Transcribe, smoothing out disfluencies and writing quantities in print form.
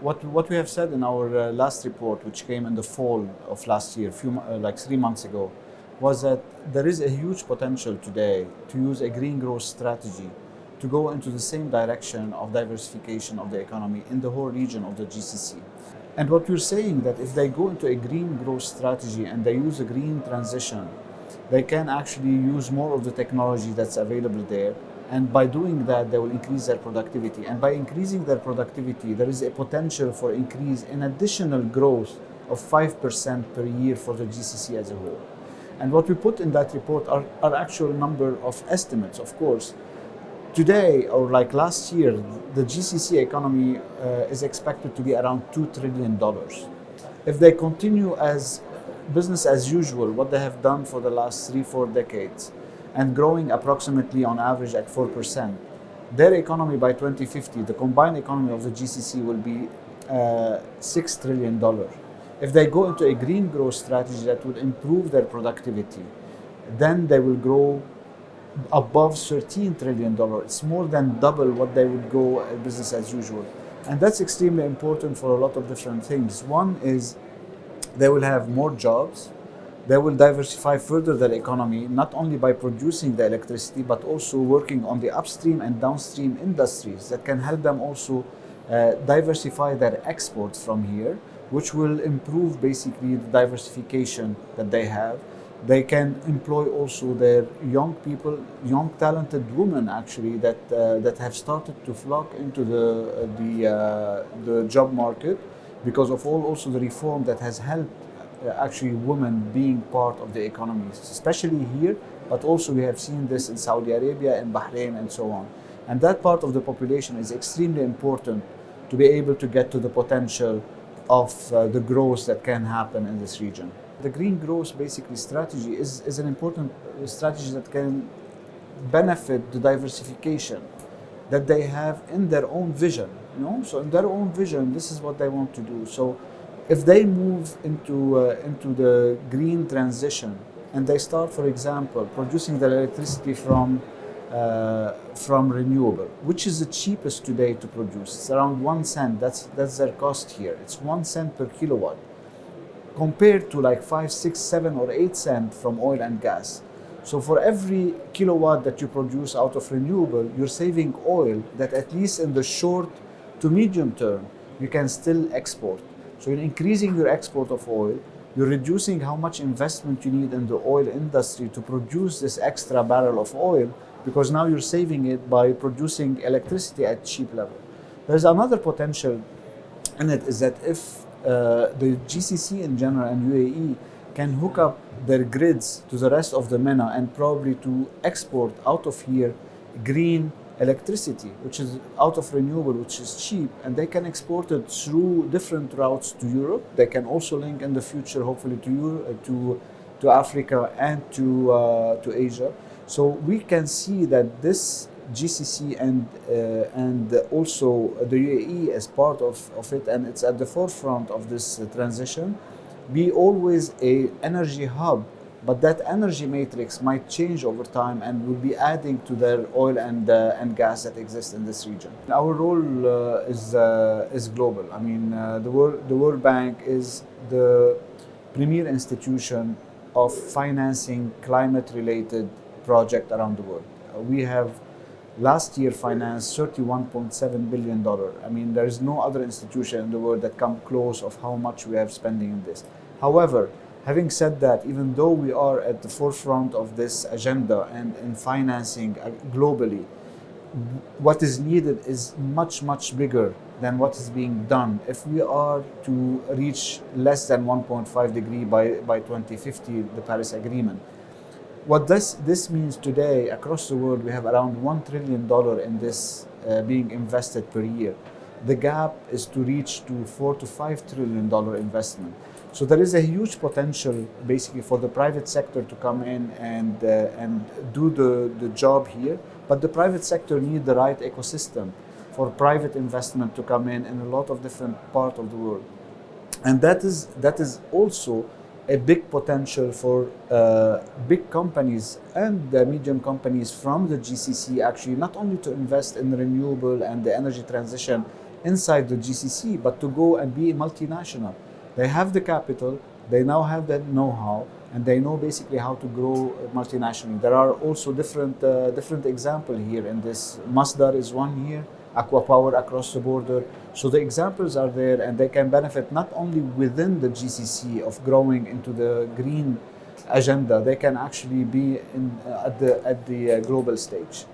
what we have said in our last report, which came in the fall of last year, like 3 months ago, was that there is a huge potential today to use a green growth strategy to go into the same direction of diversification of the economy in the whole region of the GCC. And what we're saying that if they go into a green growth strategy and they use a green transition, they can actually use more of the technology that's available there. And by doing that, they will increase their productivity. And by increasing their productivity, there is a potential for increase in additional growth of 5% per year for the GCC as a whole. And what we put in that report are actual number of estimates, of course. Today, or like last year, the GCC economy is expected to be around $2 trillion. If they continue as business as usual, what they have done for the last 3-4 decades, and growing approximately on average at 4%, their economy by 2050, the combined economy of the GCC will be $6 trillion. If they go into a green growth strategy that would improve their productivity, then they will grow above $13 trillion. It's more than double what they would go business as usual. And that's extremely important for a lot of different things. One is they will have more jobs. They will diversify further their economy, not only by producing the electricity, but also working on the upstream and downstream industries that can help them also diversify their exports from here, which will improve basically the diversification that they have. They can employ also their young people, young talented women actually that have started to flock into the job market because of all also the reform that has helped actually women being part of the economy, especially here, but also we have seen this in Saudi Arabia and Bahrain and so on. And that part of the population is extremely important to be able to get to the potential of the growth that can happen in this region. The green growth basically strategy is an important strategy that can benefit the diversification that they have in their own vision. So in their own vision, this is what they want to do. So if they move into the green transition and they start, for example, producing their electricity from renewable, which is the cheapest today to produce, it's around 1 cent. That's their cost here. It's 1 cent per kilowatt, compared to like 5, 6, 7, or 8 cents from oil and gas. So for every kilowatt that you produce out of renewable, you're saving oil that at least in the short to medium term, you can still export. So you're increasing your export of oil, you're reducing how much investment you need in the oil industry to produce this extra barrel of oil, because now you're saving it by producing electricity at cheap level. There's another potential in it, is that if the GCC in general and UAE can hook up their grids to the rest of the MENA and probably to export out of here green electricity, which is out of renewable, which is cheap, and they can export it through different routes to Europe. They can also link in the future, hopefully, to Africa and to Asia. So we can see that this GCC and also the UAE as part of it, and it's at the forefront of this transition, be always a energy hub, but that energy matrix might change over time and will be adding to their oil and gas that exist in this region. Our role is global. I mean, the World Bank is the premier institution of financing climate-related projects around the world. We have last year financed $31.7 billion. I mean, there is no other institution in the world that come close of how much we have spending in this. However, having said that, even though we are at the forefront of this agenda and in financing globally, what is needed is much, much bigger than what is being done if we are to reach less than 1.5 degree by 2050, the Paris Agreement. What this means today across the world, we have around $1 trillion in this being invested per year. The gap is to reach to $4 to $5 trillion investment. So there is a huge potential basically for the private sector to come in and do the job here. But the private sector need the right ecosystem for private investment to come in a lot of different parts of the world. And that is also a big potential for big companies and medium companies from the GCC actually not only to invest in renewable and the energy transition inside the GCC, but to go and be multinational. They have the capital, they now have the know-how, and they know basically how to grow multinationally. There are also different examples here in this. Masdar is one here, Aqua Power across the border. So the examples are there, and they can benefit not only within the GCC of growing into the green agenda, they can actually be at the global stage.